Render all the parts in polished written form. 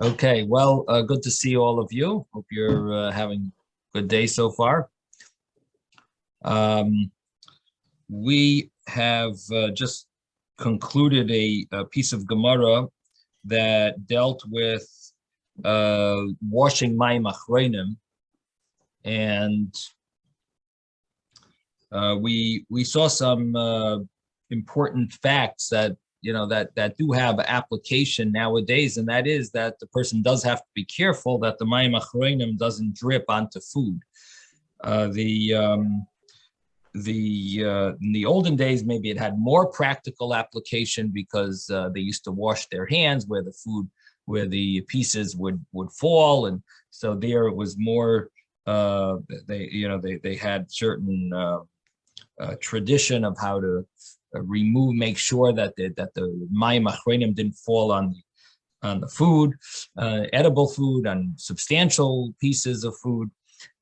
Okay, well, good to see all of you. Hope you're having a good day so far. Um, we have just concluded a piece of Gemara that dealt with washing mayim achronim, and we saw some important facts that that do have application nowadays, and that is that the person does have to be careful that the mayim achronim doesn't drip onto food. In the olden days, maybe it had more practical application because they used to wash their hands where the pieces would fall, and so there it was more. They had certain tradition of how to make sure that the mayim achronim didn't fall on the food, edible food, on substantial pieces of food.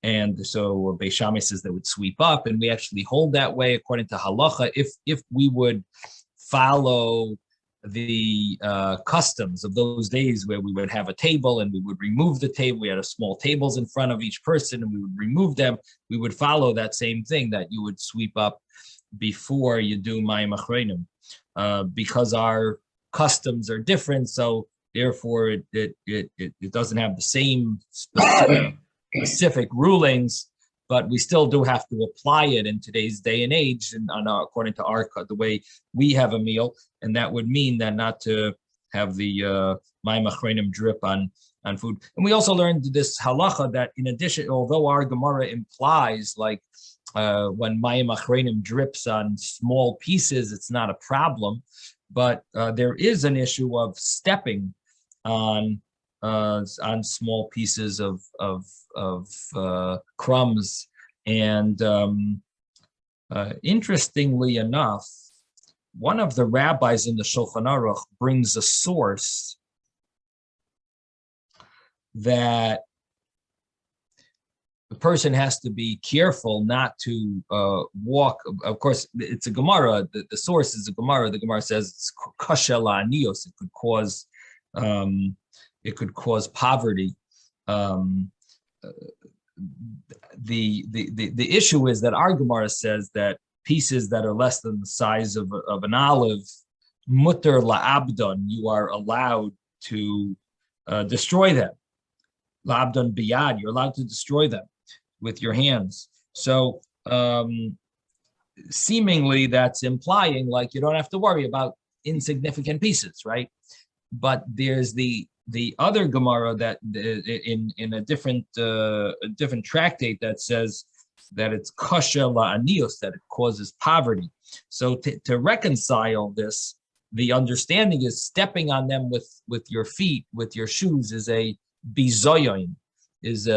And so Beis Shammai says they would sweep up, and we actually hold that way according to halacha. If we would follow the customs of those days where we would have a table and we would remove the table, we had a small tables in front of each person and we would remove them, we would follow that same thing, that you would sweep up before you do mayim achronim, because our customs are different. So therefore it doesn't have the same specific rulings, but we still do have to apply it in today's day and age, and according to the way we have a meal, and that would mean that not to have the mayim achronim drip on food. And we also learned this halacha that, in addition, although our Gemara implies like when mayim achronim drips on small pieces, it's not a problem, but there is an issue of stepping on small pieces of crumbs. And interestingly enough, one of the rabbis in the Shulchan Aruch brings a source that the person has to be careful not to walk. Of course, it's a Gemara. The source is a Gemara. The Gemara says it's kasha la'anios. It could cause poverty. The issue is that our Gemara says that pieces that are less than the size of an olive, mutter la'abdon, you are allowed to destroy them. La'abdon biyad, you're allowed to destroy them with your hands. So seemingly that's implying like you don't have to worry about insignificant pieces, right? But there's the other Gemara that in a different tractate that says that it's kasha la'anios, that it causes poverty. So to reconcile this, the understanding is stepping on them with your feet, with your shoes, is a bizoyon, is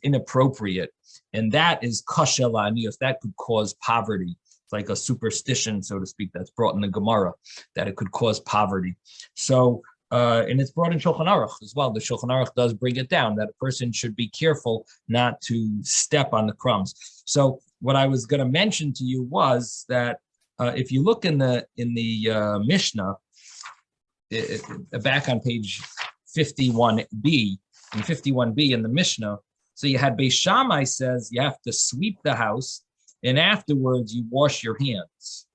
inappropriate, and that is kasha la'anios. That could cause poverty. It's like a superstition, so to speak, that's brought in the Gemara, that it could cause poverty. So and it's brought in Shulchan Aruch as well. The Shulchan Aruch does bring it down that a person should be careful not to step on the crumbs. So what I was going to mention to you was that if you look in the Mishnah, back on page 51b, in 51b in the Mishnah, so you had Beis Shammai says you have to sweep the house, and afterwards you wash your hands.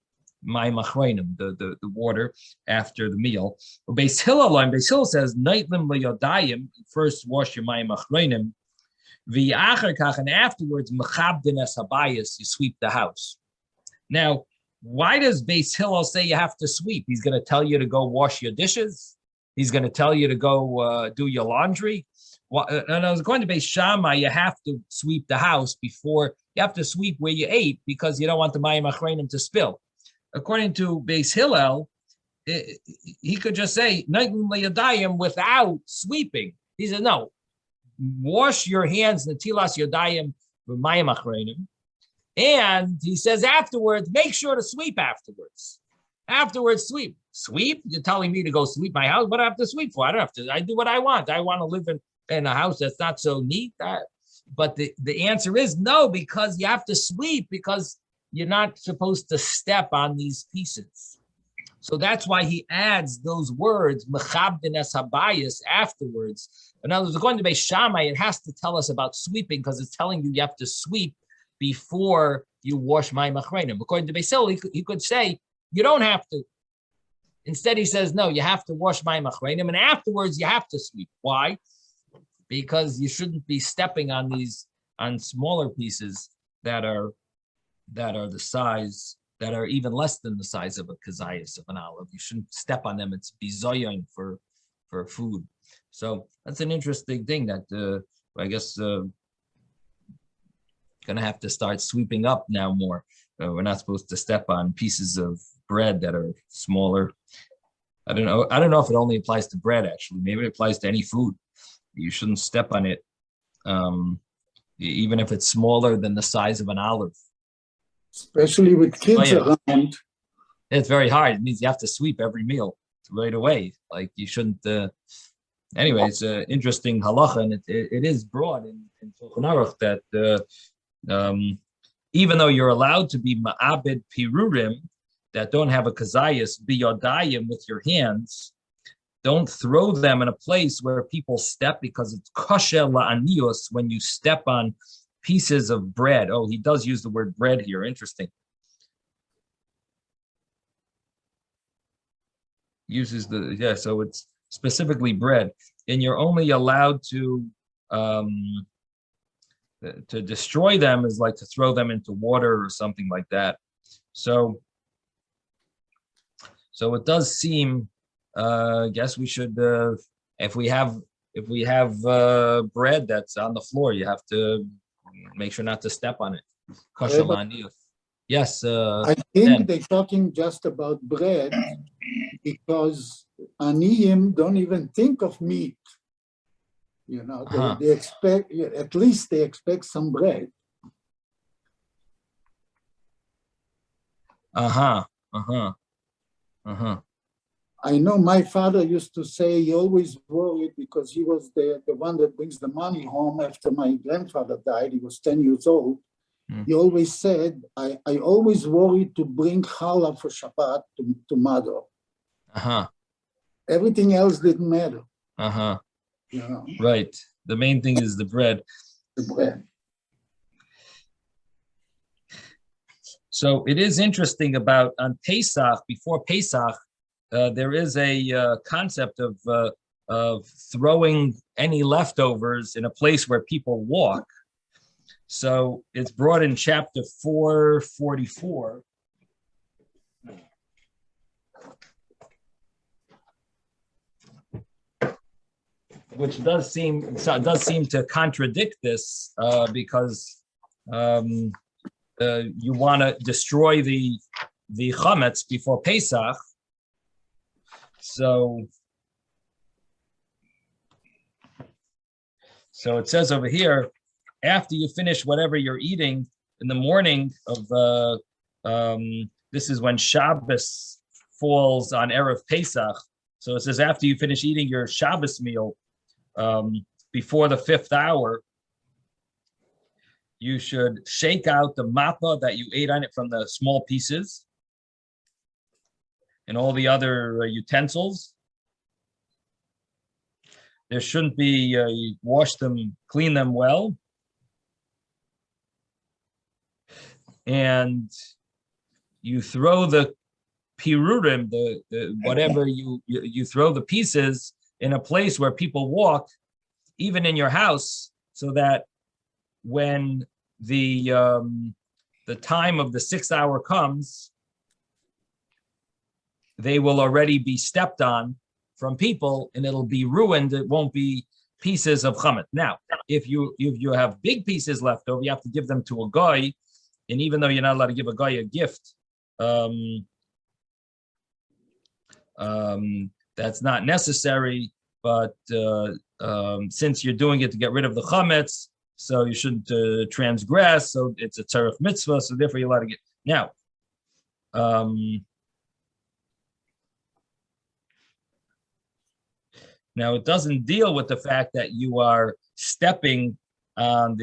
Mayim achronim, the water after the meal. Beis Hillel says naitlim le'yodayim, first wash your mayim achronim, v'achar kach, and afterwards mechabdin es habayis, you sweep the house. Now, why does Beis Hillel say you have to sweep? He's going to tell you to go wash your dishes. He's going to tell you to go do your laundry. Well, and I was going to Beis Shammai, you have to sweep the house before, you have to sweep where you ate because you don't want the mayim achronim to spill. According to Beis Hillel, he could just say without sweeping. He said, no, wash your hands, netilas yodayim v'mayim achronim, and he says afterwards, make sure to sweep afterwards. Afterwards, sweep. Sweep? You're telling me to go sweep my house? What do I have to sweep for? I don't have to. I do what I want. I want to live in a house that's not so neat. But the answer is no, because you have to sweep because you're not supposed to step on these pieces. So that's why he adds those words, mechabdin es habayis, afterwards. In other words, according to Beis Shammai, it has to tell us about sweeping because it's telling you have to sweep before you wash mayim achreinim. According to Beis Hillel, he could say, you don't have to. Instead, he says, no, you have to wash mayim achreinim, and afterwards you have to sweep. Why? Because you shouldn't be stepping on smaller pieces that are the size, that are even less than the size of a kazayas of an olive. You shouldn't step on them. It's bizoyon for food. So that's an interesting thing that I guess gonna have to start sweeping up now more. We're not supposed to step on pieces of bread that are smaller. I don't know if it only applies to bread, actually. Maybe it applies to any food. You shouldn't step on it, even if it's smaller than the size of an olive. Especially with kids around. It's very hard. It means you have to sweep every meal right away. Like you shouldn't. Anyway, it's an interesting halacha, and it is broad in Shulchan Aruch that even though you're allowed to be ma'abed pirurim that don't have a kazayas, biyodayim with your hands, don't throw them in a place where people step because it's kosher la'anios when you step on pieces of bread. Oh, he does use the word bread here. Interesting. Uses so it's specifically bread, and you're only allowed to destroy them is like to throw them into water or something like that. So it does seem. I guess we should, if we have bread that's on the floor, you have to make sure not to step on it. Yes. I think they're talking just about bread because aniyim don't even think of meat. You know, they expect, at least they expect some bread. I know my father used to say he always worried because he was the one that brings the money home after my grandfather died. He was 10 years old. He always said, I always worried to bring challah for Shabbat to mother. Everything else didn't matter. You know? Right. The main thing is the bread. The bread. So it is interesting about on Pesach, before Pesach, there is a concept of throwing any leftovers in a place where people walk. So it's brought in chapter 444. Which does seem to contradict this because you want to destroy the chametz before Pesach. So it says over here, after you finish whatever you're eating in the morning of this is when Shabbos falls on Erev Pesach. So it says after you finish eating your Shabbos meal before the 5th hour, you should shake out the mappa that you ate on it from the small pieces and all the other utensils. There shouldn't be, you wash them, clean them well. And you throw the pirurim, the whatever you throw the pieces in a place where people walk, even in your house, so that when the time of the 6th hour comes, they will already be stepped on from people and it'll be ruined. It won't be pieces of chametz. Now, if you have big pieces left over, you have to give them to a guy. And even though you're not allowed to give a guy a gift, that's not necessary. But since you're doing it to get rid of the chametz, so you shouldn't transgress. So it's a tzarech mitzvah. So therefore, you're allowed to get now. Now it doesn't deal with the fact that you are stepping on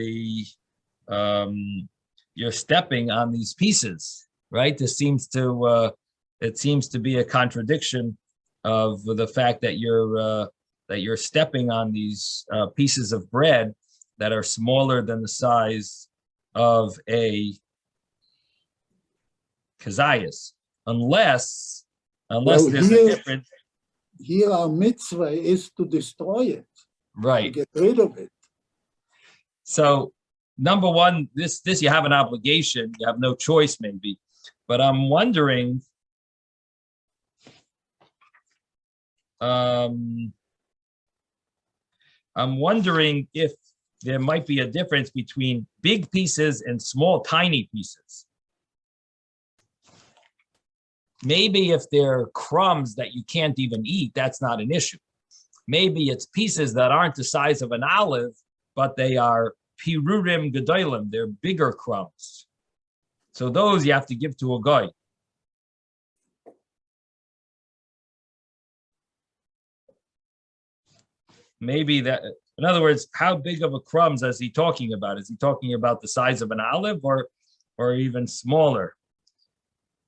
you're stepping on these pieces, right? This seems to it seems to be a contradiction of the fact that you're stepping on these pieces of bread that are smaller than the size of a kazayas, unless there's a difference. Here our mitzvah is to destroy it, right? To get rid of it. So, number one, this you have an obligation. You have no choice, maybe. But I'm wondering, if there might be a difference between big pieces and small, tiny pieces. Maybe if they're crumbs that you can't even eat, that's not an issue. Maybe it's pieces that aren't the size of an olive, but they are pirurim gedolim, they're bigger crumbs. So those you have to give to a guy. Maybe that, in other words, how big of a crumbs is he talking about? Is he talking about the size of an olive or even smaller?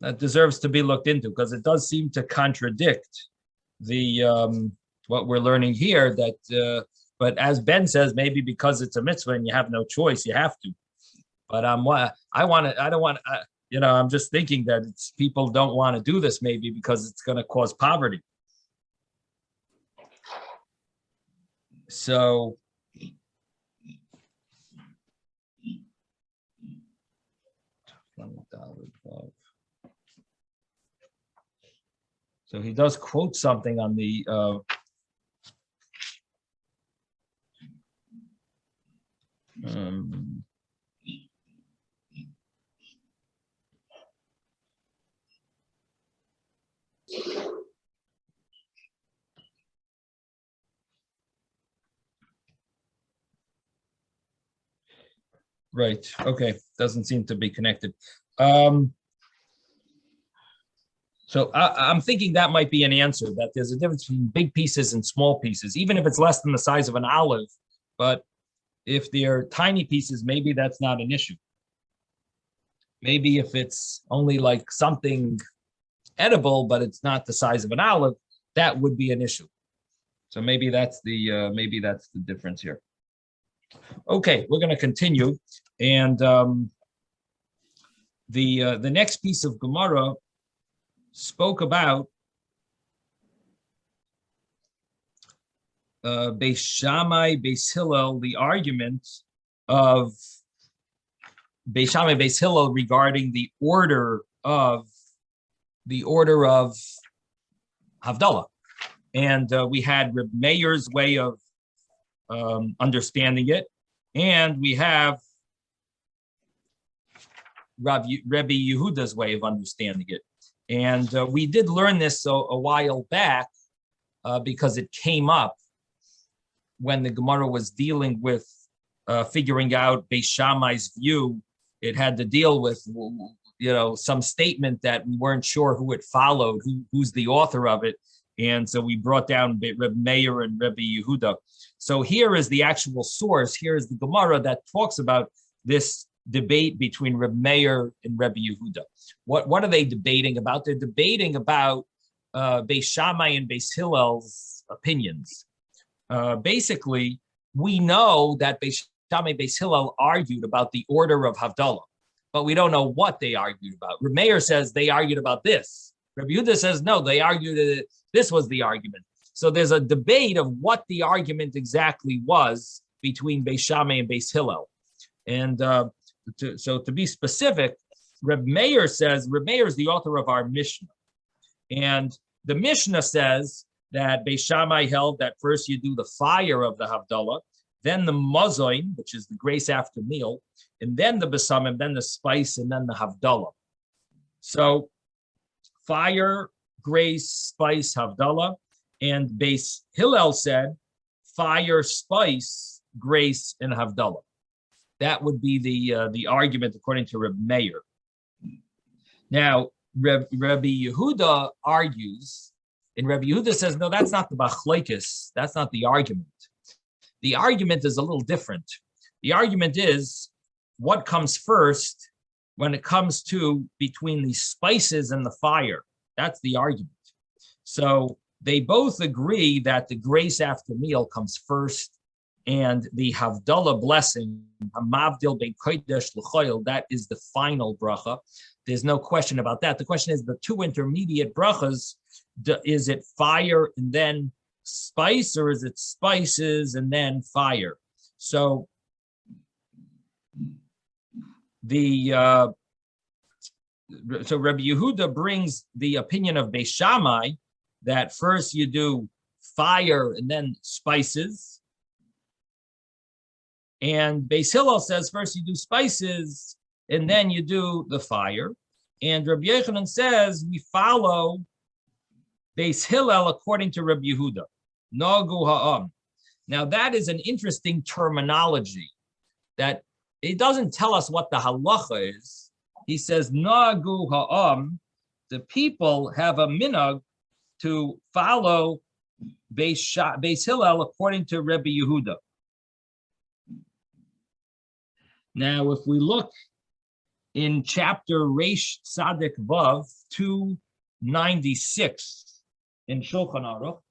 That deserves to be looked into, because it does seem to contradict the what we're learning here. That, but as Ben says, maybe because it's a mitzvah and you have no choice, you have to. But I'm just thinking that people don't want to do this, maybe because it's going to cause poverty. So he does quote something on the right. Okay. Doesn't seem to be connected. So I'm thinking that might be an answer, that there's a difference between big pieces and small pieces, even if it's less than the size of an olive. But if they're tiny pieces, maybe that's not an issue. Maybe if it's only like something edible, but it's not the size of an olive, that would be an issue. So maybe that's the difference here. Okay, we're going to continue, and the next piece of Gemara spoke about Beis Shammai, Beis Hillel, the argument of Beis Shammai, Beis Hillel regarding the order of Havdalah, and we had Reb Meir's way of understanding it, and we have Rebbe Yehuda's way of understanding it. And we did learn this a while back because it came up when the Gemara was dealing with figuring out Beis Shammai's view. It had to deal with, some statement that we weren't sure who it followed, who's the author of it. And so we brought down Reb Meir and Rebbe Yehuda. So here is the actual source. Here is the Gemara that talks about this debate between Reb Meir and Rebbe Yehuda. What are they debating about? They're debating about Beis Shammai and Beis Hillel's opinions. Basically, we know that Beis Shammai and Beis Hillel argued about the order of Havdalah, but we don't know what they argued about. Reb Meir says they argued about this. Rebbe Yehuda says no, they argued that this was the argument. So there's a debate of what the argument exactly was between Beis Shammai and Beis Hillel. And to be specific, Reb Meir says, Reb Meir is the author of our Mishnah. And the Mishnah says that Beis Shammai held that first you do the fire of the Havdalah, then the mazoin, which is the grace after meal, and then the besamim, then the spice, and then the Havdalah. So fire, grace, spice, Havdalah. And Beis Hillel said fire, spice, grace, and Havdalah. That would be the argument according to Reb Meir. Now, Rebbe Yehuda argues, and Rebbe Yehuda says, no, that's not the machlokes. That's not the argument. The argument is a little different. The argument is what comes first when it comes to between the spices and the fire. That's the argument. So they both agree that the grace after meal comes first, and the Havdalah blessing, Hamavdil ben Kodesh l'choil, that is the final bracha. There's no question about that. The question is the two intermediate brachas, is it fire and then spice, or is it spices and then fire? So Rabbi Yehuda brings the opinion of Beis Shammai that first you do fire and then spices. And Beis Hillel says first you do spices and then you do the fire. And Rabbi Yochanan says we follow Beis Hillel according to Rabbi Yehuda. Nagu ha'am. Now that is an interesting terminology that it doesn't tell us what the halacha is. He says nagu ha'am. The people have a minhag to follow Beis Hillel according to Rabbi Yehuda. Now, if we look in chapter Reish Tzaddik Vav 296 in Shulchan Aruch,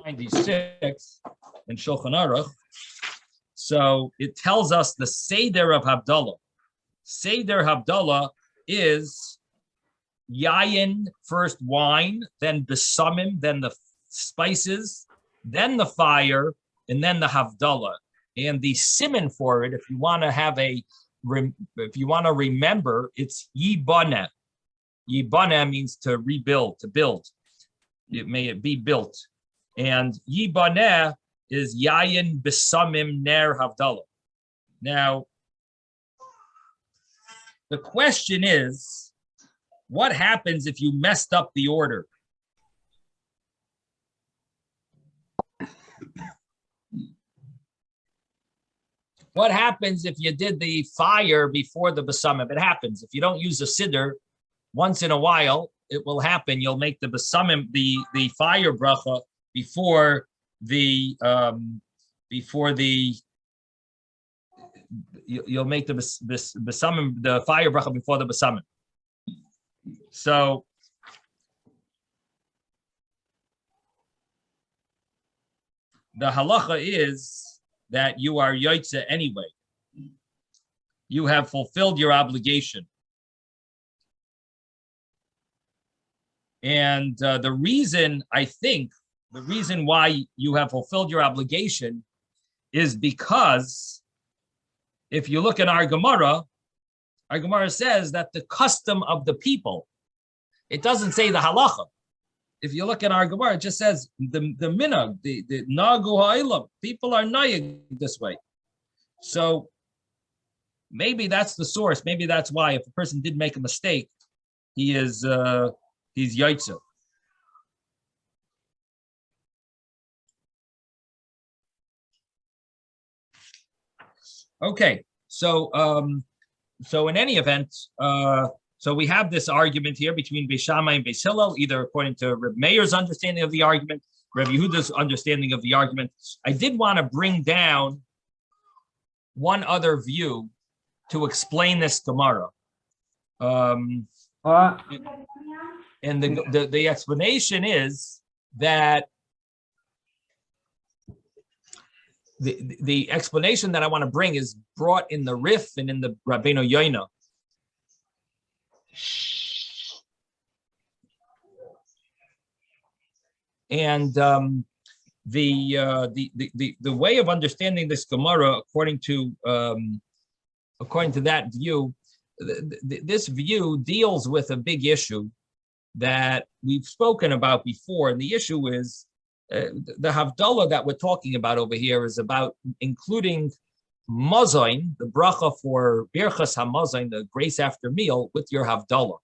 in Shulchan Aruch, so it tells us the Seder of Havdalah. Seder Havdalah is yayin, first wine, then besamim, then the spices, then the fire, and then the Havdalah. And the siman for it, if you want to remember, it's Yibaneh. Yibaneh means to rebuild, to build. May it be built. And Yibaneh is yayin besamim ner Havdalah. Now, the question is, what happens if you messed up the order? What happens if you did the fire before the besamim? It happens. If you don't use a siddur, once in a while, it will happen. You'll make the besamim, the fire bracha before the you'll make the besamim, the fire bracha before the besamim. So the halacha is that you are yotze anyway. You have fulfilled your obligation. And the reason why you have fulfilled your obligation is because if you look at our Gemara says that the custom of the people, it doesn't say the halacha. If you look at our Gemara, it just says the minhag, the nagu ha'ilam, people are nayig this way. So maybe that's the source. Maybe that's why if a person did make a mistake, he's yaitza. Okay, so in any event, so we have this argument here between Beis Shammai and Beis Hillel, either according to Reb Meir's understanding of the argument, Reb Yehuda's understanding of the argument. I did want to bring down one other view to explain this Gemara. And the explanation is that the explanation that I want to bring is brought in the Rif and in the Rabbeinu Yoina. And the way of understanding this Gemara, according to that view, this view deals with a big issue that we've spoken about before, and the issue is the Havdalah that we're talking about over here is about including Mazain, the bracha for Birchas HaMazain, the grace after meal, with your Havdalah.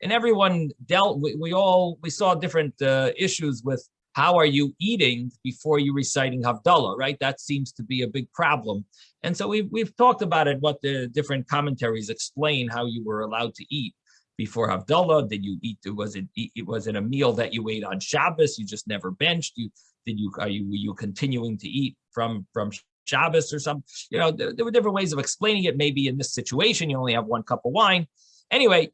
And everyone we saw different issues with how are you eating before you reciting Havdalah, right? That seems to be a big problem. And so we've talked about it, what the different commentaries explain how you were allowed to eat. before Havdalah? Did you eat? Was it a meal that you ate on Shabbos? You just never benched. Were you continuing to eat from Shabbos or something? There were different ways of explaining it. Maybe in this situation, you only have one cup of wine. Anyway,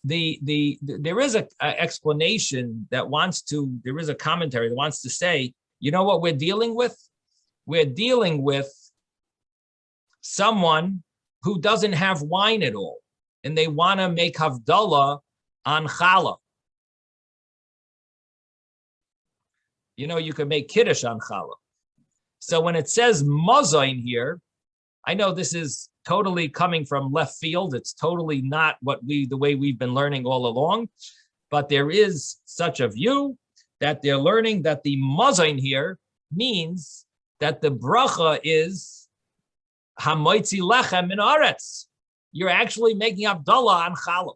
there is a explanation there is a commentary that wants to say, you know what we're dealing with? We're dealing with someone who doesn't have wine at all, and they want to make Havdalah on Challah. You can make Kiddush on Challah. So when it says Mazain here, I know this is totally coming from left field. It's totally not the way we've been learning all along, but there is such a view that they're learning that the Mazain here means that the bracha is Hamoitzi Lechem min Aretz. You're actually making Havdalah on Challah.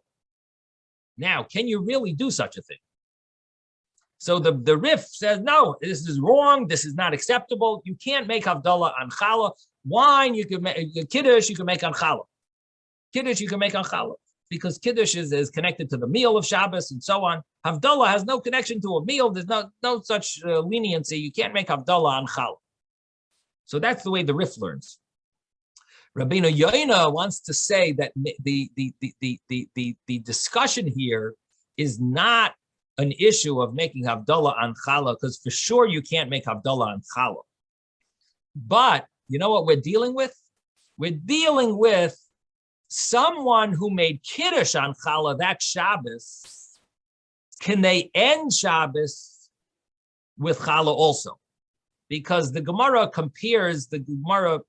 Now, can you really do such a thing? So the Rif says, no, this is wrong. This is not acceptable. You can't make Havdalah on Challah. Wine, you can make Kiddush, you can make on Challah. Kiddush, you can make on Challah. Because Kiddush is connected to the meal of Shabbos and so on. Havdalah has no connection to a meal. There's no such leniency. You can't make Havdalah on Challah. So that's the way the Rif learns. Rabbeinu Yoina wants to say that the discussion here is not an issue of making Havdalah on Challah, because for sure you can't make Havdalah on Challah. But you know what we're dealing with? We're dealing with someone who made Kiddush on Challah that Shabbos. Can they end Shabbos with Challah also? Because the Gemara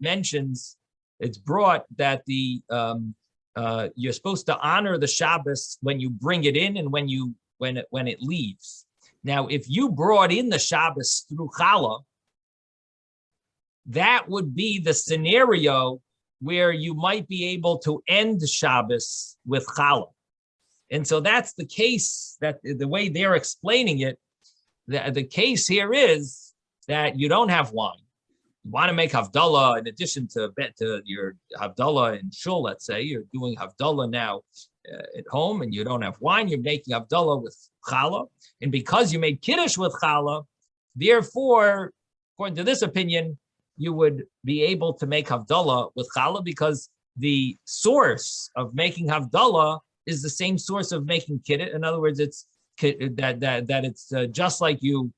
mentions, it's brought that you're supposed to honor the Shabbos when you bring it in and when it leaves. Now, if you brought in the Shabbos through Challah, that would be the scenario where you might be able to end Shabbos with Challah. And so that's the case, that the way they're explaining it, the case here is that you don't have wine. You want to make Havdalah in addition to your Havdalah in Shul, let's say. You're doing Havdalah now at home and you don't have wine. You're making Havdalah with Challah. And because you made Kiddush with Challah, therefore, according to this opinion, you would be able to make Havdalah with Challah because the source of making Havdalah is the same source of making Kiddush. In other words, it's it's just like you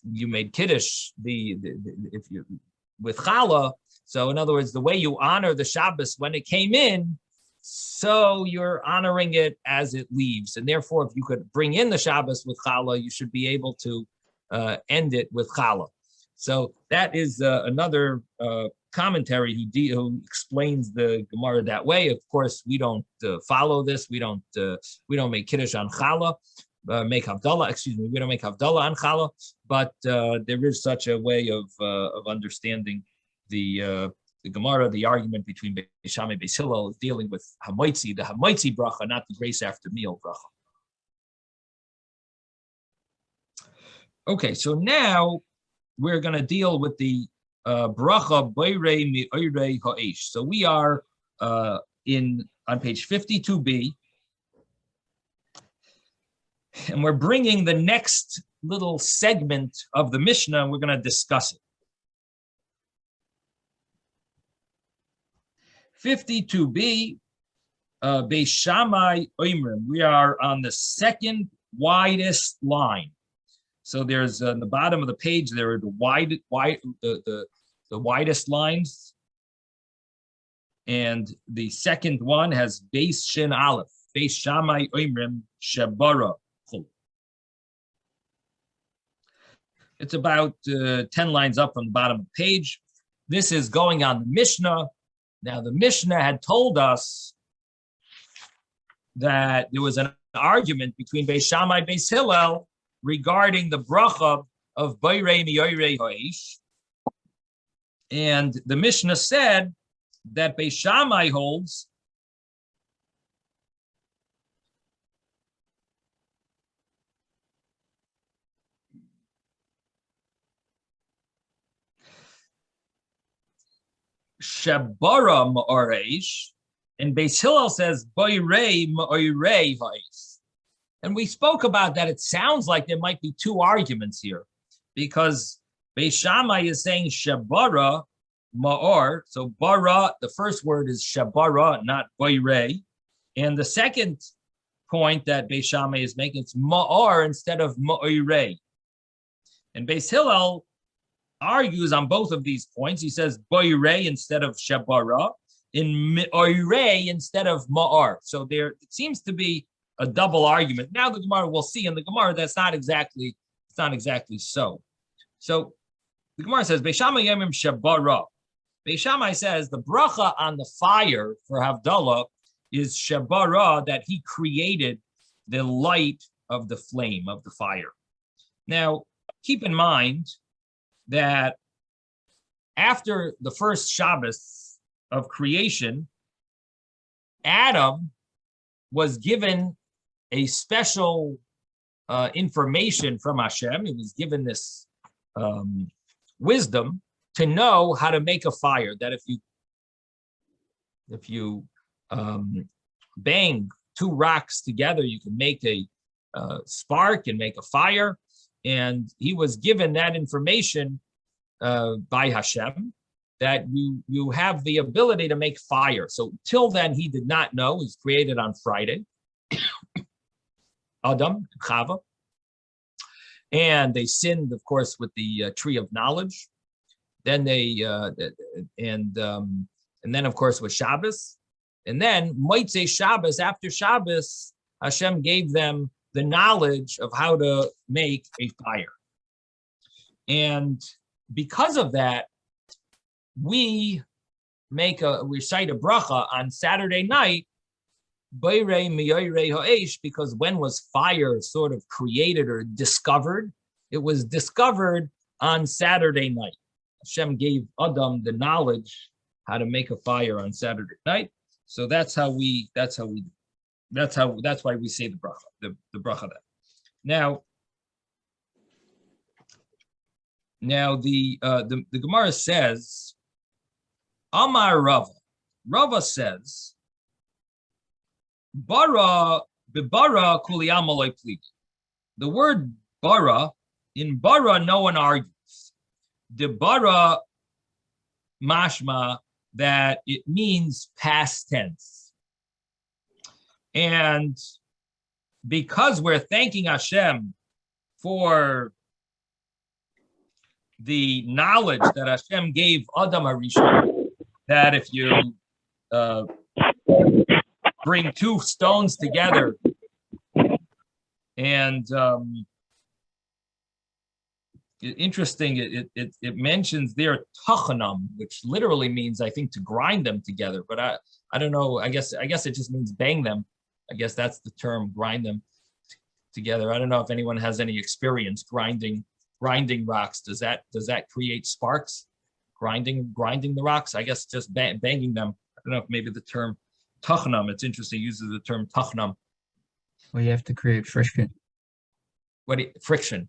made Kiddush if you with Challah. So in other words, the way you honor the Shabbos when it came in, so you're honoring it as it leaves. And therefore, if you could bring in the Shabbos with Challah, you should be able to end it with Challah. So that is another commentary who explains the Gemara that way. Of course, we don't follow this. We don't make Kiddush on Challah. Make Havdalah, we don't make Havdalah on Challah, but there is such a way of understanding the Gemara. The argument between Beis Shammai and Beis Hillel is dealing with the Hamoitzi bracha, not the grace after meal bracha. Okay, so now we're going to deal with the bracha boirei mi'orei ha'esh. So we are on page 52b. And we're bringing the next little segment of the Mishnah, and we're going to discuss it. 52b, Beis Shammai Oimrim. We are on the second widest line. So there's on the bottom of the page, there are the widest lines. And the second one has Beis Shin Aleph, Beis Shammai Oimrim Shebara. It's about 10 lines up from the bottom of the page. This is going on the Mishnah. Now, the Mishnah had told us that there was an argument between Beis Shammai and Beis Hillel regarding the bracha of Boirei Mi'orei Ha'esh. And the Mishnah said that Beis Shammai holds Shebara Ma'oresh, And Beis Hillel says, Boirei ma'oirei ha'is. And we spoke about that. It sounds like there might be two arguments here, because Beis Shammai is saying Shabara ma'or. So bara, the first word is Shabara, not Boirei. And the second point that Beis Shammai is making, it's ma'or instead of ma'oirei. And Beis Hillel argues on both of these points. He says boirei instead of shabara, in ma'oirei instead of ma'or. So there it seems to be a double argument. Now the Gemara, we'll see in the Gemara, it's not exactly so. So the Gemara says Beis Shammai yemim shabara. Beis Shammai says the bracha on the fire for Havdalah is shabara, that he created the light of the flame of the fire. Now, keep in mind that after the first Shabbos of creation, Adam was given a special information from Hashem. He was given this wisdom to know how to make a fire, that if you bang two rocks together, you can make a spark and make a fire. And he was given that information by Hashem, that you have the ability to make fire. So till then, he did not know. He's created on Friday, Adam, Chava. And they sinned, of course, with the tree of knowledge. Then and then, of course, with Shabbos. And then, Motzei Shabbos, after Shabbos, Hashem gave them the knowledge of how to make a fire. And because of that, we recite a bracha on Saturday night, Boirei miyoirei ha'esh, because when was fire sort of created or discovered? It was discovered on Saturday night. Hashem gave Adam the knowledge how to make a fire on Saturday night. So that's why we say the bracha, the bracha that. Now the Gemara says, Amar Rava says, bara bibara kuliyam aloi pligi. The word bara, in bara no one argues. The bara mashma, that it means past tense. And because we're thanking Hashem for the knowledge that Hashem gave Adam HaRishon, that if you bring two stones together and interesting, it mentions there tachanam, which literally means, I think, to grind them together. But I don't know. I guess it just means bang them. I guess that's the term, grind them together. I don't know if anyone has any experience grinding rocks. Does that create sparks? Grinding the rocks? I guess just banging them. I don't know if maybe the term tachanam. It's interesting. It uses the term tachanam. Well, you have to create friction. Friction.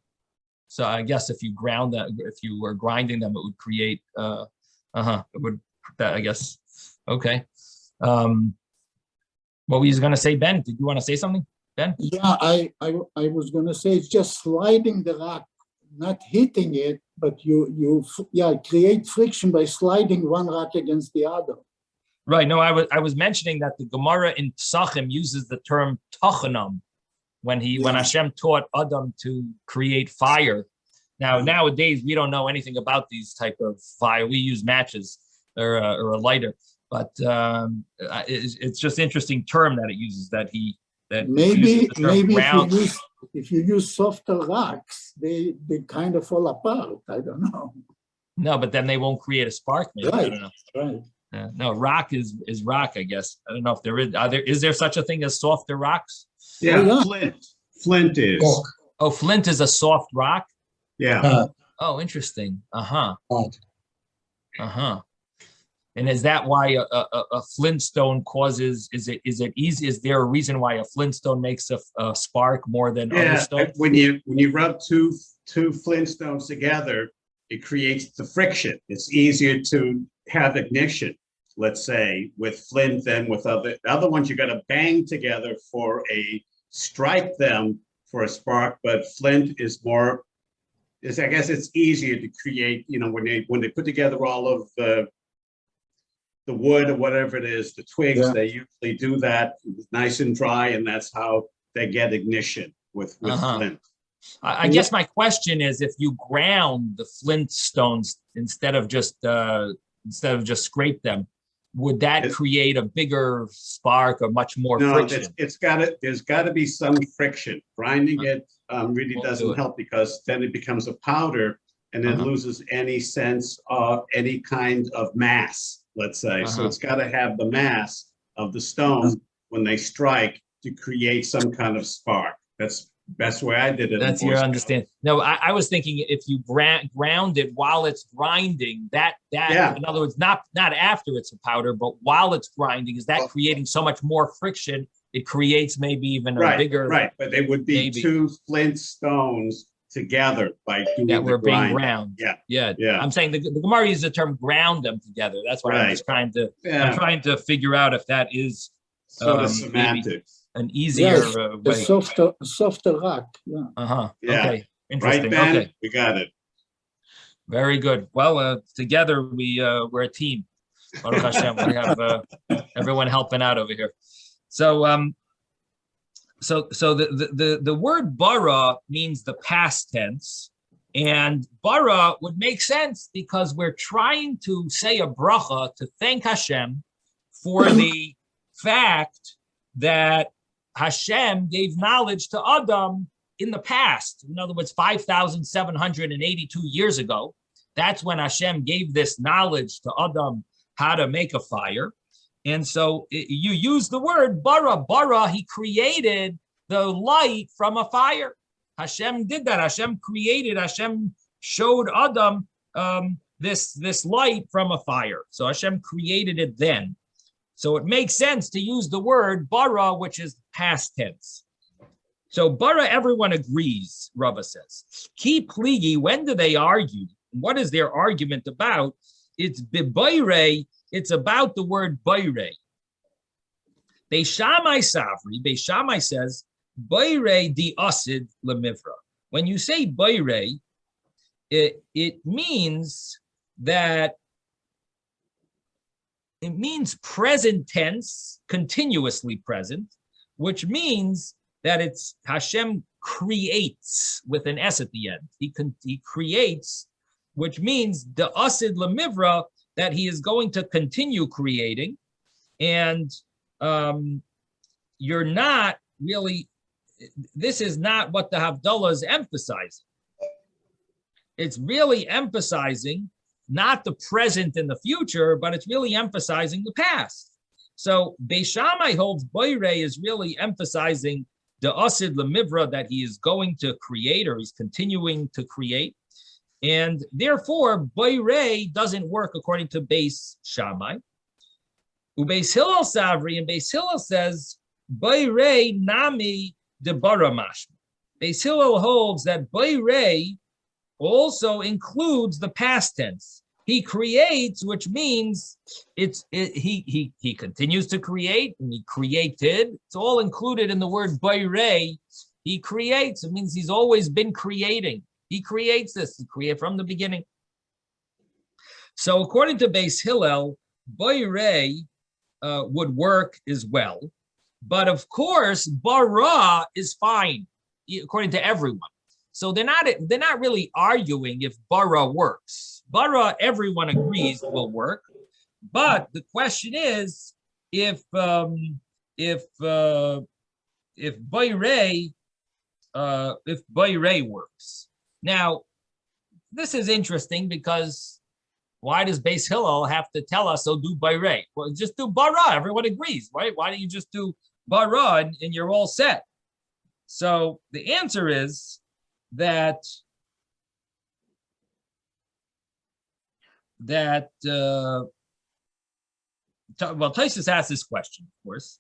So I guess if you ground that, if you were grinding them, it would create. It would. That, I guess. Okay. What were you going to say, Ben? Did you want to say something, Ben? Yeah, I was going to say it's just sliding the rock, not hitting it, but you create friction by sliding one rock against the other. Right. No, I was mentioning that the Gemara in Pesachim uses the term tachanam when Hashem taught Adam to create fire. Now nowadays we don't know anything about these type of fire. We use matches or a lighter, but it's just interesting term that it uses, that maybe if you use softer rocks, they kind of fall apart. I don't know. No, but then they won't create a spark. Maybe. Right. I don't know. Right. No, rock is rock, I guess. I don't know if there is. Is there such a thing as softer rocks? Yeah, Flint is. Oh, flint is a soft rock? Yeah. Oh, interesting. And is that why a flintstone causes? Is it easy? Is there a reason why a flintstone makes a spark more than other stones? When you rub two flintstones together, it creates the friction. It's easier to have ignition. let's say, with flint and with the other ones, you got to bang together for strike them for a spark, but flint is more, I guess it's easier to create, when they put together all of the wood or whatever it is, the twigs, they usually do that nice and dry, and that's how they get ignition with flint. I guess my question is, if you ground the flint stones instead of just scrape them, would that create a bigger spark or much more friction? There's got to be some friction. Grinding it really doesn't help, because then it becomes a powder and it loses any sense of any kind of mass, let's say. So it's got to have the mass of the stone when they strike to create some kind of spark. That's the best way I did it. That's your understanding. No, I was thinking if you ground it while it's grinding, in other words, not after it's a powder, but while it's grinding, is that creating so much more friction? It creates maybe even a bigger. Right, but they would be two flint stones together by doing that were being ground. Yeah. I'm saying the Gemara uses the term ground them together. That's why I was trying to. I'm trying to figure out if that is sort of semantics. An easier way. A softer rock. Yeah. Okay. Interesting. Right, Ben? Okay. We got it. Very good. Well, together we're a team. Baruch Hashem, we have everyone helping out over here. So the word bara means the past tense, and bara would make sense because we're trying to say a bracha to thank Hashem for the fact that Hashem gave knowledge to Adam in the past. In other words, 5,782 years ago. That's when Hashem gave this knowledge to Adam how to make a fire. And so you use the word bara. Bara, he created the light from a fire. Hashem did that. Hashem showed Adam this light from a fire. So Hashem created it then. So it makes sense to use the word bara, which is past tense. So bara, everyone agrees, Rava says. Ki pligi, when do they argue? What is their argument about? It's bibayre, it's about the word bayre. Beis Shammai Savri, Beis Shammai says, bayre di asid lemivra. When you say bayre, it means that it means present tense, continuously present, which means that it's Hashem creates with an S at the end. He creates, which means the asid lemivra, that he is going to continue creating. And you're not really, this is not what the Havdalah is emphasizing. It's really emphasizing not the present and the future, but it's really emphasizing the past. So Beis Shammai holds bayre is really emphasizing the asid lemivra, that he is going to create, or he's continuing to create. And therefore, bayre doesn't work according to Beis Shammai. Ubeis Hillel Savri, and Beis Hillel says, bayre nami de bara mashma. Beis Hillel holds that bayre also includes the past tense. He creates, which means he continues to create, and he created. It's all included in the word bayre. He creates. It means he's always been creating. He creates this. He created from the beginning. So according to Beis Hillel, bayre would work as well. But of course, bara is fine, according to everyone. So they're not really arguing if bara works. Bara, everyone agrees, will work. But the question is if bayre works. Now, this is interesting because why does Beis Hillel have to tell us, so do bayre? Well, just do bara. Everyone agrees, right? Why don't you just do bara and you're all set? So the answer is that Tosfos asked this question, of course.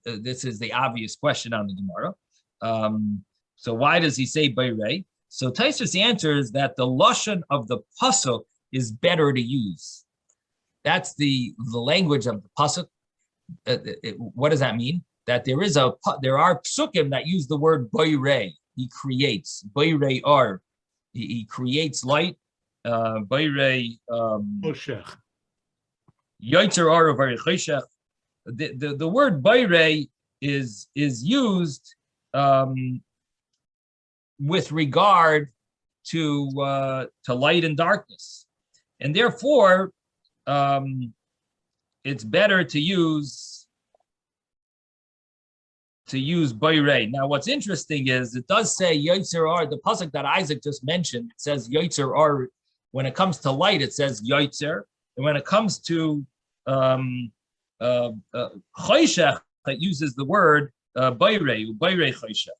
This is the obvious question on the Gemara. So why does he say bayre? So Tosfos answers that the lashon of the pasuk is better to use. that's the language of the pasuk. What does that mean? That there are psukim that use the word boirei. He creates boirei ar. He creates light. Boirei yoitzer ar boirei choshech. The word boirei is used with regard to light and darkness, and therefore it's better to use boirei. Now, what's interesting is it does say yoitzer ar. The pasuk that Isaac just mentioned, it says yoitzer ar. When it comes to light, it says yoitzer, and when it comes to choshech, it uses the word boirei choshech.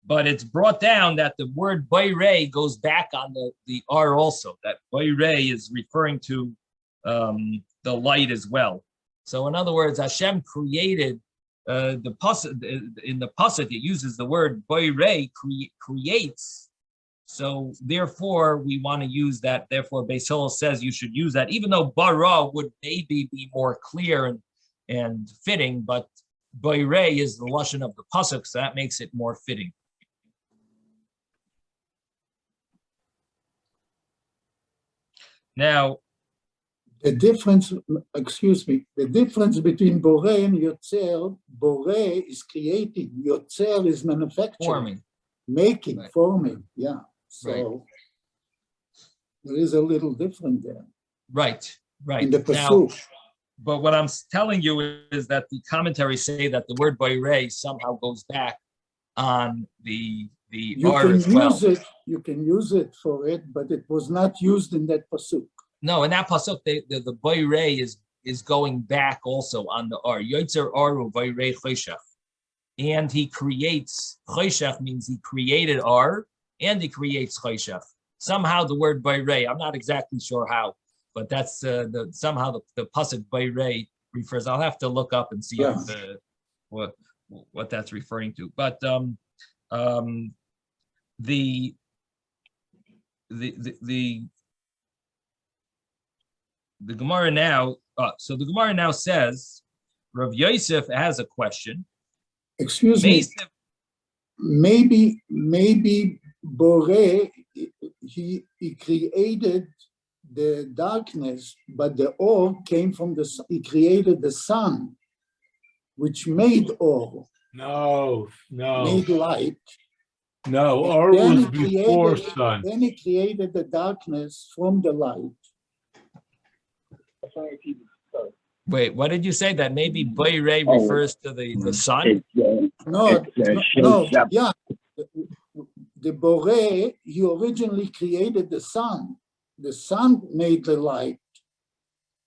But it's brought down that the word boirei goes back on the ar also. That boirei is referring to the light as well. So, in other words, Hashem created. The pasuk in the pasuk it uses the word boirei, creates. So therefore we want to use that. Therefore, Beis Hillel says you should use that, even though bara would maybe be more clear and fitting, but boirei is the lashon of the pasuk, so that makes it more fitting. Now, the difference between Borei and Yotzer, Borei is creating, Yotzer is manufacturing, forming, making, right. Forming, yeah. So right. There is a little difference there. Right. In the pasuk. Now, but what I'm telling you is that the commentaries say that the word boirei somehow goes back on the ar as well. You can use it for it, but it was not used in that pasuk. No, in that pasuk, the boirei is going back also on the ar. Yotzer aru boirei choshech, and he creates choshech means he created ar, and he creates choshech. Somehow the word boirei, I'm not exactly sure how, but that's somehow the pasuk boirei refers. I'll have to look up and see what that's referring to. But the Gemara now, so the Gemara now says, Rav Yosef has a question. Excuse me. Maybe Borei, he created the darkness, but the or came from he created the sun, which made or. No. Made light. No, or was before sun. Then he created the darkness from the light. Wait, what did you say? That maybe boirei refers to the sun? No, yeah. The Borei, he originally created the sun. The sun made the light,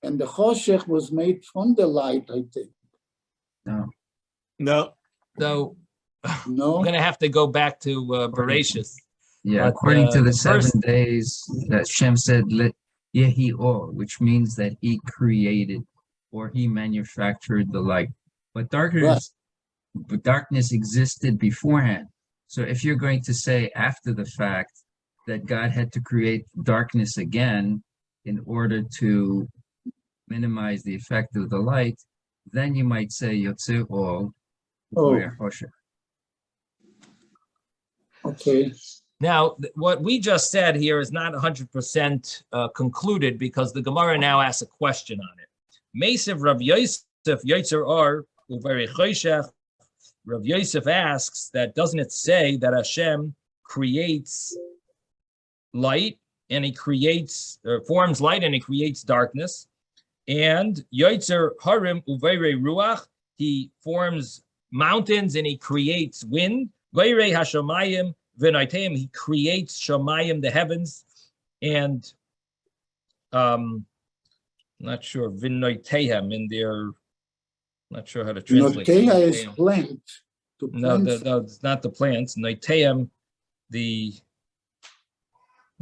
and the choshech was made from the light, I think. No. So no, I'm going to have to go back to Brochos. Yeah, But, according to the 7 first- days that Shem said, "Let Yehi or," which means that he created or he manufactured the light. But darkness existed beforehand. So if you're going to say after the fact that God had to create darkness again in order to minimize the effect of the light, then you might say Yotzer or Choshech. Okay. Now, what we just said here is not 100% concluded because the Gemara now asks a question on it. Meisiv Rav Yosef Yotzer Or Uvarei Choshech. Rav Yosef asks that doesn't it say that Hashem creates light and he creates forms light and he creates darkness, and Yotzer Harim Uvarei Ruach, he forms mountains and he creates wind. Vayrei Hashamayim V'Noiteim, he creates Shamayim, the heavens, and not sure V'Noiteim in their, not sure how to translate. Noteia is plant. No, it's not the plants. Noiteim, I'm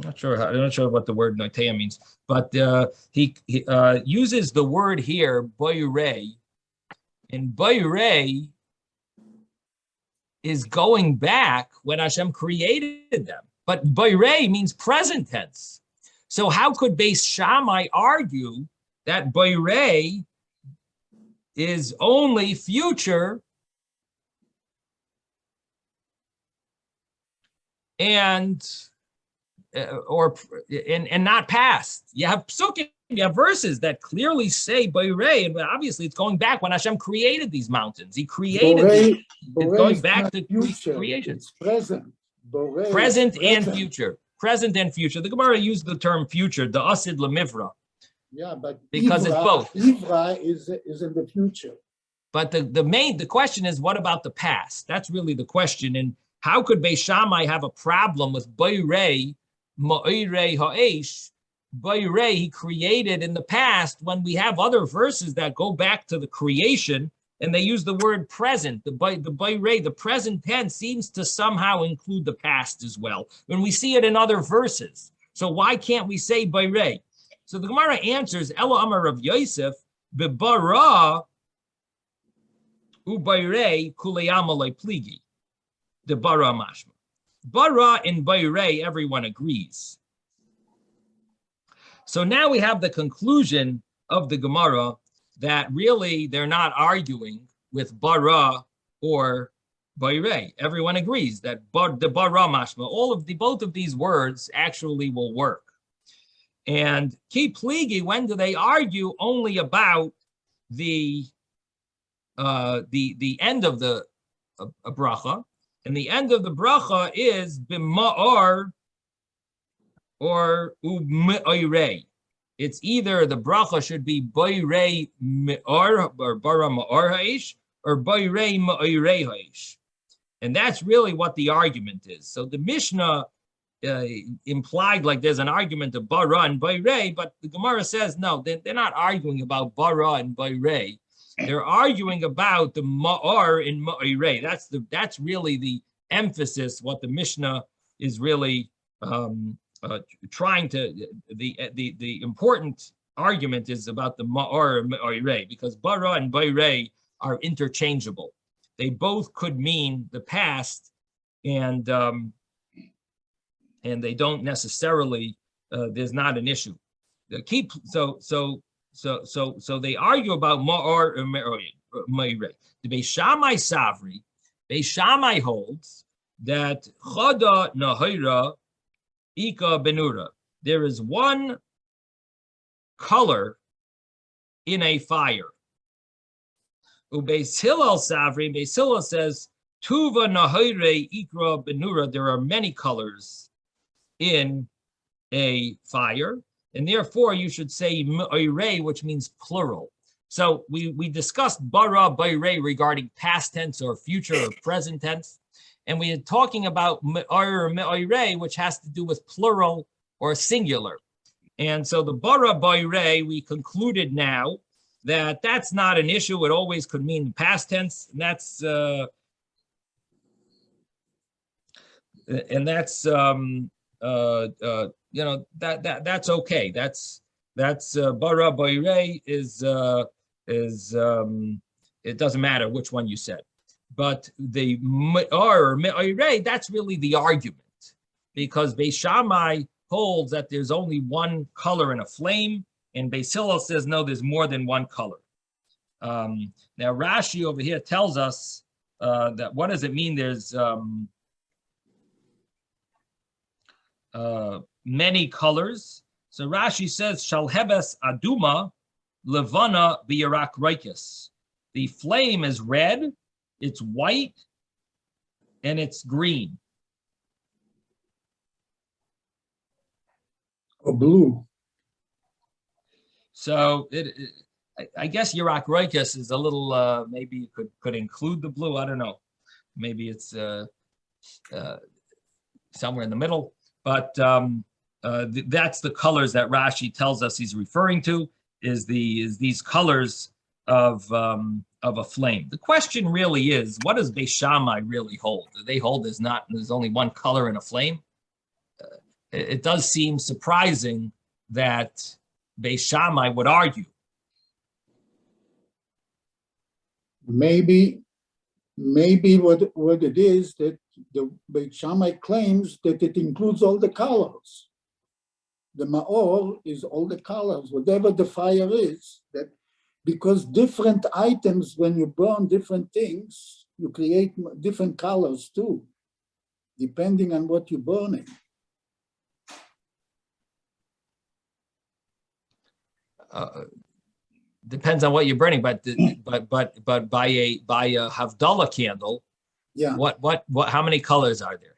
not sure what the word Noiteim means, but he uses the word here boirei, and boirei is going back when Hashem created them. But boirei means present tense. So how could Beis Shammai argue that Boirei is only future and not past. You have psukim, you have verses that clearly say Boirei, but obviously it's going back when Hashem created these mountains. He created it. It's going back to creation. It's present. Present and future. Present and future. The Gemara used the term future, the asid lemivra. Yeah, but because it's both. Ivra is in the future. But the question is, what about the past? That's really the question. And how could Beis Shammai have a problem with Boirei, Ma'irei Ha'esh? Boirei, he created in the past, when we have other verses that go back to the creation, and they use the word present. The Boirei, the present tense, seems to somehow include the past as well, when we see it in other verses. So why can't we say Boirei? So the Gemara answers, Elo Amar Rav Yosef, B'bara u'Boirei kuleyam alei pligi. The bara mashma. Bara and Boirei, everyone agrees. So now we have the conclusion of the Gemara that really they're not arguing with bara or Boirei. Everyone agrees that the bara mashma, both of these words actually will work. And ki pligi, when do they argue only about the end of the bracha? And the end of the bracha is b'ma'ar or u'me'orei. It's either the bracha should be boirei me'or or bara ma'or ha'ish or boirei me'orei ha'ish. And that's really what the argument is. So the Mishnah implied like there's an argument of bara and boirei, but the Gemara says no, they're not arguing about bara and boirei. They're arguing about the ma'ar and ma'irei. That's really the emphasis. What the Mishnah is really trying to. The important argument is about the ma'ar and ma'irei, because bara and boirei are interchangeable. They both could mean the past, and they don't necessarily. There's not an issue. So they argue about ma'or or ma'irei. The Beis Shammai Savri, Beis Shammai holds that chada nahira ika benura. There is one color in a fire. Beis Hillel Savri, Beis Hillel says tuva nahire ikra benura. There are many colors in a fire. And therefore, you should say me'orei, which means plural. So we discussed bara, boirei regarding past tense or future or present tense. And we are talking about me'or, me'orei, which has to do with plural or singular. And so the bara, boirei, we concluded now that that's not an issue. It always could mean past tense. And that's that's okay. That's bara boirei is it doesn't matter which one you said, but the or me'orei, that's really the argument, because Beis Shammai holds that there's only one color in a flame, and Beis Hillel says no, there's more than one color. Now Rashi over here tells us that what does it mean? There's many colors. So Rashi says, Shalhebes aduma levana biyarak roikis. The flame is red, it's white, and it's green. Or blue. So I guess Yirak roikis is a little, maybe you could include the blue. I don't know. Maybe it's somewhere in the middle. But that's the colors that Rashi tells us he's referring to, is these colors of a flame. The question really is, what does Beis Shammai really hold? Do they hold there's only one color in a flame? It does seem surprising that Beis Shammai would argue. Maybe what it is, that the Beis Shammai claims that it includes all the colors. The ma'or is all the colors, whatever the fire is, that because different items, when you burn different things, you create different colors too, depending on what you're burning. Depends on what you're burning, but by a Havdalah candle, Yeah. What how many colors are there?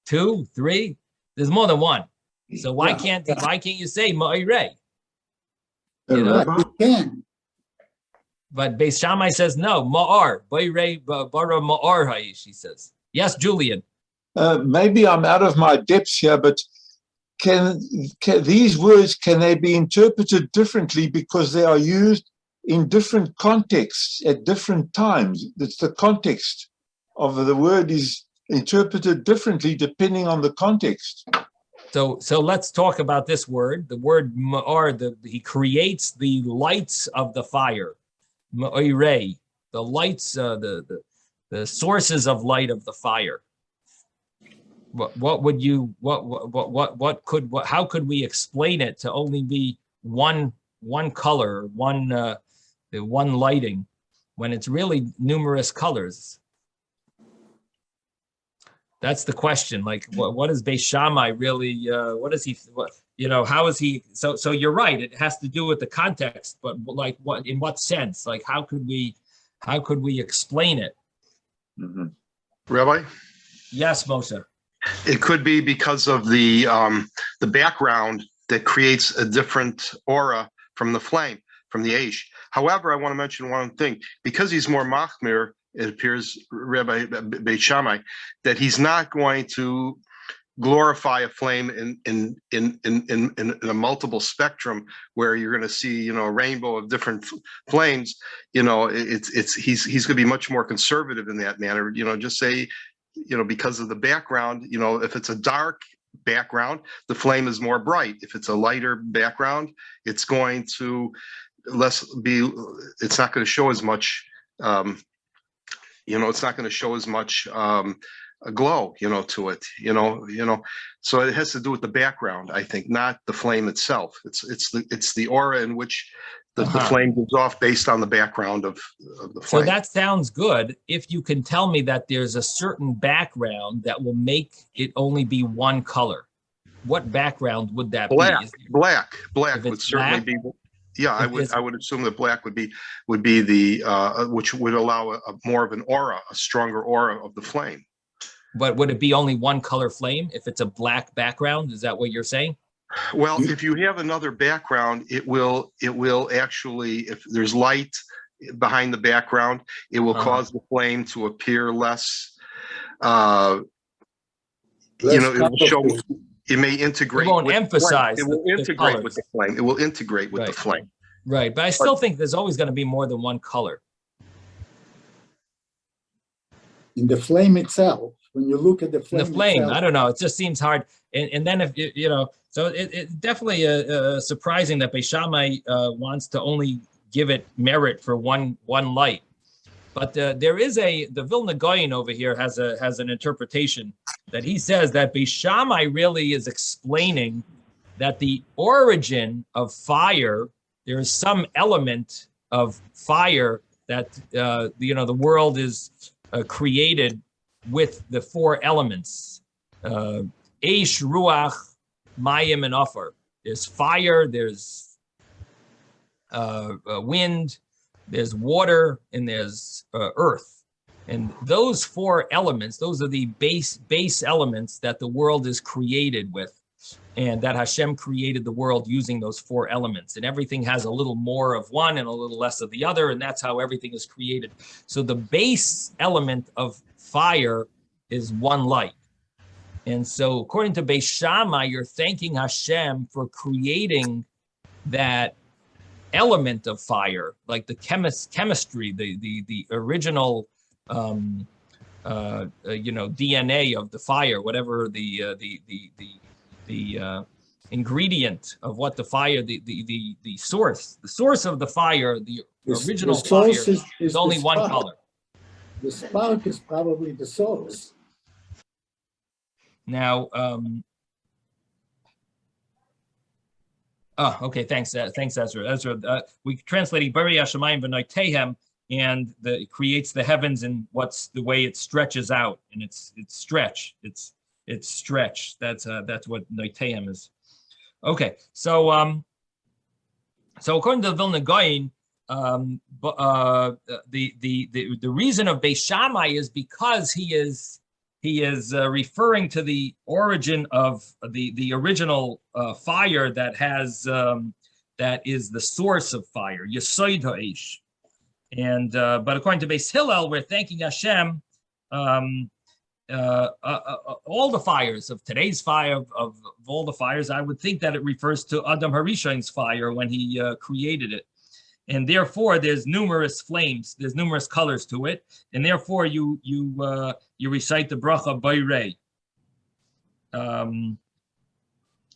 2, 3? There's more than one. So why can't you say Ma'ireh? You know? You can. But Beis Shammai says no, Ma'ar, Ma'ireh, Bara Ma'ar Ha'ish, he says. Yes, Julian. Maybe I'm out of my depths here, but can these words, can they be interpreted differently because they are used in different contexts at different times? It's the context of the word is interpreted differently depending on the context. So let's talk about this word. The word Ma'ar, he creates the lights of the fire. Ma'ireh, the lights, the sources of light of the fire. How could we explain it to only be one color, one lighting, when it's really numerous colors? That's the question. Like, what is Beis Shammai really? What is he? How is he? So you're right. It has to do with the context, but like, what? In what sense? Like, how could we explain it? Mm-hmm. Rabbi? Yes, Moshe. It could be because of the background that creates a different aura from the flame, from the Aish. However, I want to mention one thing. Because he's more machmir, it appears, Rabbi Beis Shammai, that he's not going to glorify a flame in a multiple spectrum where you're going to see, a rainbow of different flames. He's going to be much more conservative in that manner. Just say, because of the background, if it's a dark background, the flame is more bright. If it's a lighter background, it's going to it's not going to show as much, it's not going to show as much a glow, to it, so it has to do with the background, I think, not the flame itself. It's the aura in which the flame goes off based on the background of the flame. So that sounds good. If you can tell me that there's a certain background that will make it only be one color, what background would that be? Black would certainly be. Yeah, I would assume that black would be the which would allow more of an aura, a stronger aura of the flame. But would it be only one color flame if it's a black background? Is that what you're saying? Well, if you have another background, it will actually, if there's light behind the background, it will cause the flame to appear less. It will show. It may integrate. It won't emphasize. It will integrate with the flame. It will integrate with the flame. Right, but I still think there's always going to be more than one color. In the flame itself, when you look at the flame, itself, I don't know. It just seems hard. And then if so it's definitely surprising that Beis Shammai wants to only give it merit for one light. But there is the Vilna Gaon over here has an interpretation that he says that Beis Shammai really is explaining that the origin of fire, there is some element of fire that the world is created with the four elements: Eish, Ruach, Mayim, and Ofar. There's fire, there's wind, there's water, and there's earth. And those four elements, those are the base elements that the world is created with, and that Hashem created the world using those four elements. And everything has a little more of one and a little less of the other, and that's how everything is created. So the base element of fire is one light. And so according to Beis Shammai, you're thanking Hashem for creating that element of fire, like the chemistry, the original DNA of the fire, whatever the ingredient of what the fire, the source of the fire, the original fire is only one color. The spark is probably the source. Now, Oh, okay. Thanks, Ezra. We translating Bari Hashemayim v'noitehem, and it creates the heavens, and what's the way it stretches out, and it's stretch. It's stretch. That's what noitehem is. Okay, so according to the Vilna Gaon, the reason of Beis Shammai is because he is referring to the origin of the original fire that is the source of fire, Yesod Ha'esh. And but according to Beis Hillel, we're thanking Hashem. All the fires of today's fire, of all the fires, I would think that it refers to Adam Harishon's fire when he created it. And therefore, there's numerous flames, there's numerous colors to it, and therefore you recite the bracha Bayrei,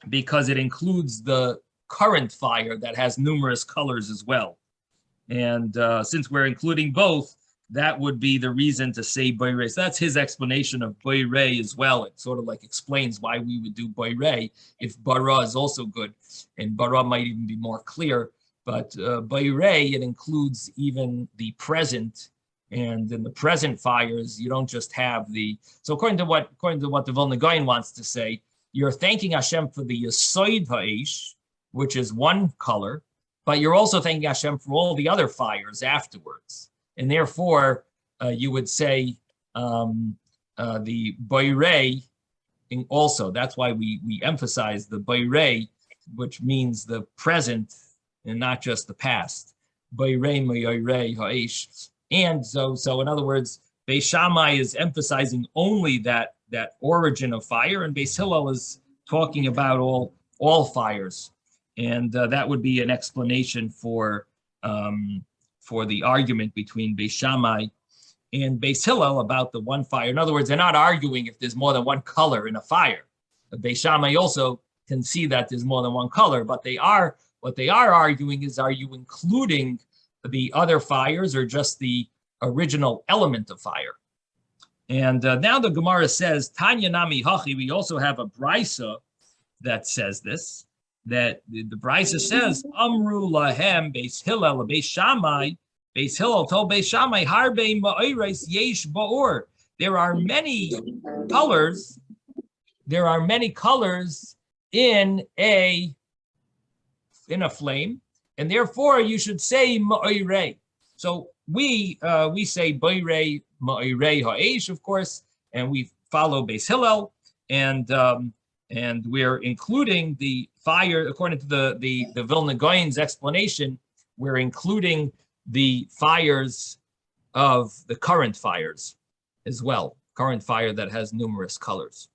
because it includes the current fire that has numerous colors as well. And since we're including both, that would be the reason to say Bayrei. So that's his explanation of Bayrei as well. It sort of like explains why we would do Bayrei if Bara is also good, and Bara might even be more clear. But Bayrei, it includes even the present, and in the present fires, you don't just have the. So according to what the Vilna Gaon wants to say, you're thanking Hashem for the Yesod Ha'esh, which is one color, but you're also thanking Hashem for all the other fires afterwards, and therefore you would say the Bayrei also. That's why we emphasize the Bayrei, which means the present and not just the past. And so in other words, Beis Shammai is emphasizing only that origin of fire, and Beis Hillel is talking about all fires, and that would be an explanation for the argument between Beis Shammai and Beis Hillel about the one fire. In other words, they're not arguing if there's more than one color in a fire. Beis Shammai also can see that there's more than one color, but what they are arguing is, are you including the other fires or just the original element of fire? And now the Gemara says, Tanya Nami Hachi, we also have a Brisa that says this, that the Brisa says, Amru Lahem Beis Hillel Beis Shammai, Beis Hillel told Beis Shammai, Harbe Ma'oires Yesh Ba'or. There are many colors in a flame, and therefore you should say Ma'irei. So we say Bayrei Ma'irei Ha'esh, of course, and we follow Beis Hillel, and we're including the fire according to the Vilna Gaon's explanation. We're including the fires of the current fires as well, current fire that has numerous colors.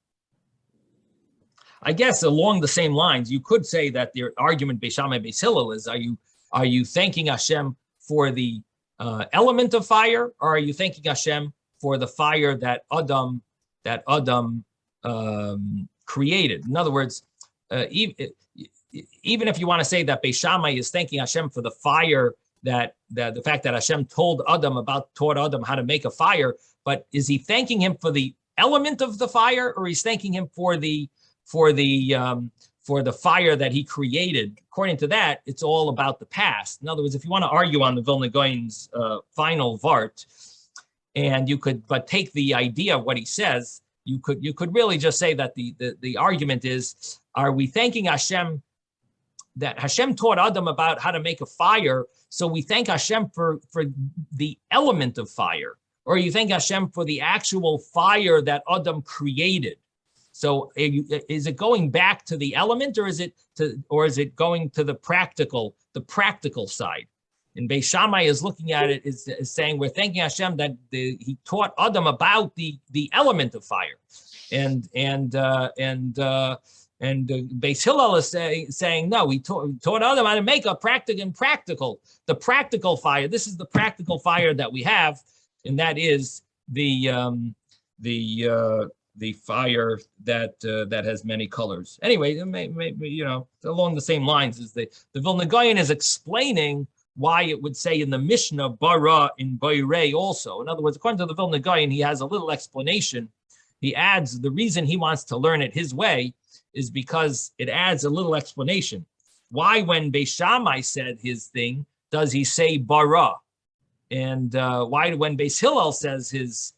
I guess along the same lines, you could say that the argument Beis Shammai Beis Hillel is: are you thanking Hashem for the element of fire, or are you thanking Hashem for the fire that Adam created? In other words, even if you want to say that Beis Shammai is thanking Hashem for the fire that the fact that Hashem taught Adam how to make a fire, but is he thanking him for the element of the fire, or he's thanking him for the fire that he created? According to that, it's all about the past. In other words, if you want to argue on the Vilna Gaon's final vart, and you could but take the idea of what he says, you could really just say that the argument is: are we thanking Hashem that Hashem taught Adam about how to make a fire, so we thank Hashem for the element of fire, or you thank Hashem for the actual fire that Adam created? So is it going back to the element, or is it going to the practical side? And Beis Shammai is looking at it is saying we're thanking Hashem that he taught Adam about the element of fire, and Beis Hillel is saying no, he taught Adam how to make a practical fire. This is the practical fire that we have, and that is the fire that has many colors. Anyway, maybe, along the same lines as the Vilna Gaon is explaining why it would say in the Mishnah bara in Bayrei also. In other words, according to the Vilna Gaon, he has a little explanation. He adds the reason he wants to learn it his way is because it adds a little explanation. why when Beis Shammai said his thing, does he say bara? And why when Beis Hillel says his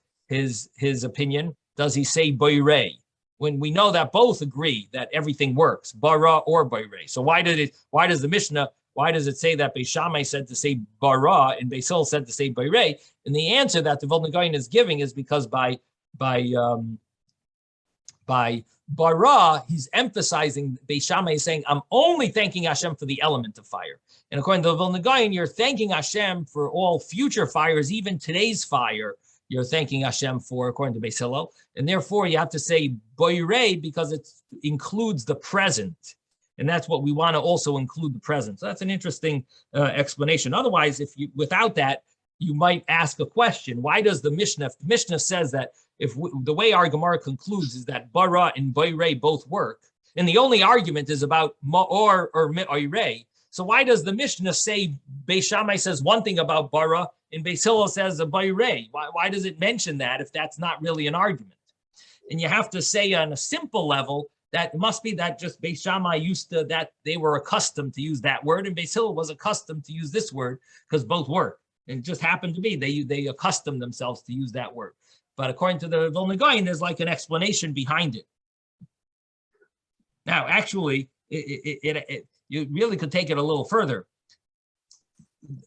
opinion, does he say boirei? When we know that both agree that everything works, bara or boirei. So why does the Mishnah, why does it say that Beis Shammai said to say bara and Beis Hillel said to say boirei? And the answer that the Vilna Gaon is giving is because by bara, he's emphasizing, Beis Shammai is saying, I'm only thanking Hashem for the element of fire. And according to the Vilna Gaon, you're thanking Hashem for all future fires, even today's fire, you're thanking Hashem for, according to Beis Hillel. And therefore, you have to say boirei because it includes the present. And that's what we want to also include, the present. So that's an interesting explanation. Otherwise, without that, you might ask a question. Why does the Mishnah, if the Mishnah says that the way our Gemara concludes is that bara and boirei both work, and the only argument is about ma'or or me'orei, so why does the Mishnah say, Beis Shammai says one thing about bara and Beis Hillel says a boirei? Why does it mention that if that's not really an argument? And you have to say on a simple level that it must be that just Beis Shammai that they were accustomed to use that word, and Beis Hillel was accustomed to use this word because both work. It just happened to be they accustomed themselves to use that word. But according to the Vilna Gaon, there's like an explanation behind it. Now, actually, you really could take it a little further.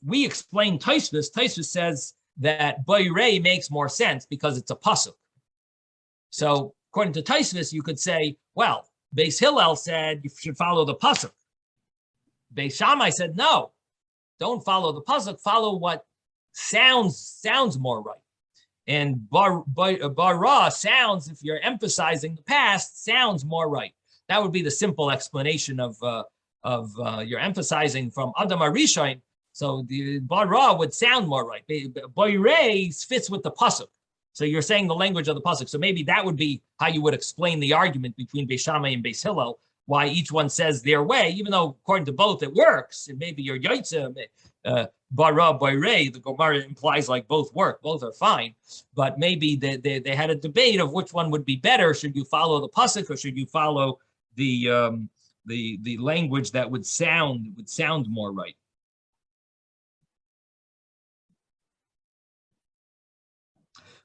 We explain Tosfos. Tosfos says that boirei makes more sense because it's a pasuk. So, according to Tosfos, you could say, well, Beis Hillel said you should follow the pasuk. Beis Shammai said, no, don't follow the pasuk. Follow what sounds more right. And bara sounds, if you're emphasizing the past, sounds more right. That would be the simple explanation of you're emphasizing from Adam HaRishon. So the bara would sound more right. Boirei fits with the pasuk. So you're saying the language of the pasuk. So maybe that would be how you would explain the argument between Beis Shammai and Beis Hillel, why each one says their way, even though according to both it works. And maybe your yotze, bara, boirei, the Gemara implies like both work, both are fine. But maybe they had a debate of which one would be better. Should you follow the pasuk or should you follow the language that would sound more right?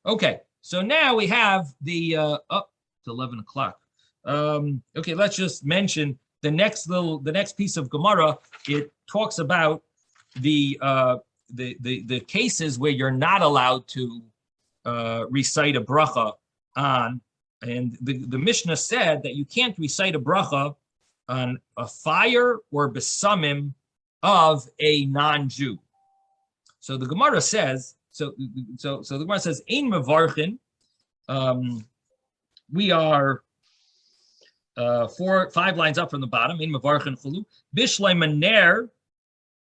Okay, so now we have the up to 11 o'clock. Okay, let's just mention the next piece of Gemara. It talks about the cases where you're not allowed to recite a bracha on, and the Mishnah said that you can't recite a bracha on a fire or besamim of a non-Jew. So the Gemara says. So the Gemara says, Ein mevarchin. We are 5 lines up from the bottom. Ein mevarchin chulu. Bishlei maner.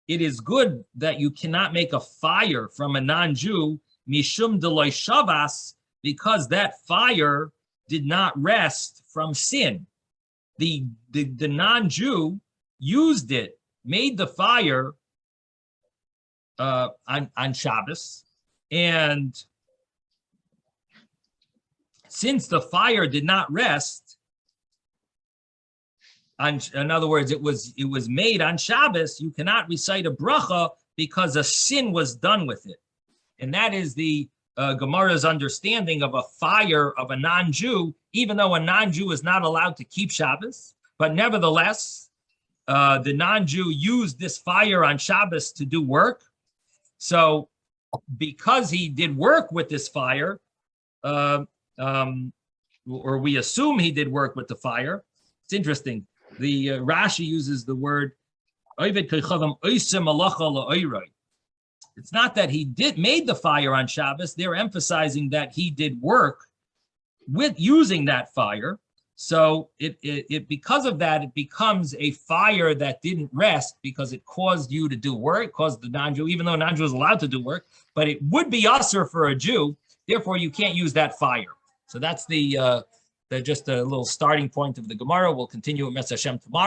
It is good that you cannot make a fire from a non-Jew, mishum deloi Shabbos, because that fire did not rest from sin. The non-Jew used it, made the fire on Shabbos. And since the fire did not rest, in other words, it was made on Shabbos, you cannot recite a bracha because a sin was done with it. And that is the Gemara's understanding of a fire of a non-Jew, even though a non-Jew is not allowed to keep Shabbos. But nevertheless, the non-Jew used this fire on Shabbos to do work. So because he did work with this fire, or we assume he did work with the fire. It's interesting. The Rashi uses the word, it's not that he made the fire on Shabbos. They're emphasizing that he did work with using that fire. So it because of that, it becomes a fire that didn't rest because it caused you to do work, caused the non-Jew, even though a non-Jew is allowed to do work, but it would be usher for a Jew. Therefore, you can't use that fire. So that's just a little starting point of the Gemara. We'll continue with Mes Hashem tomorrow.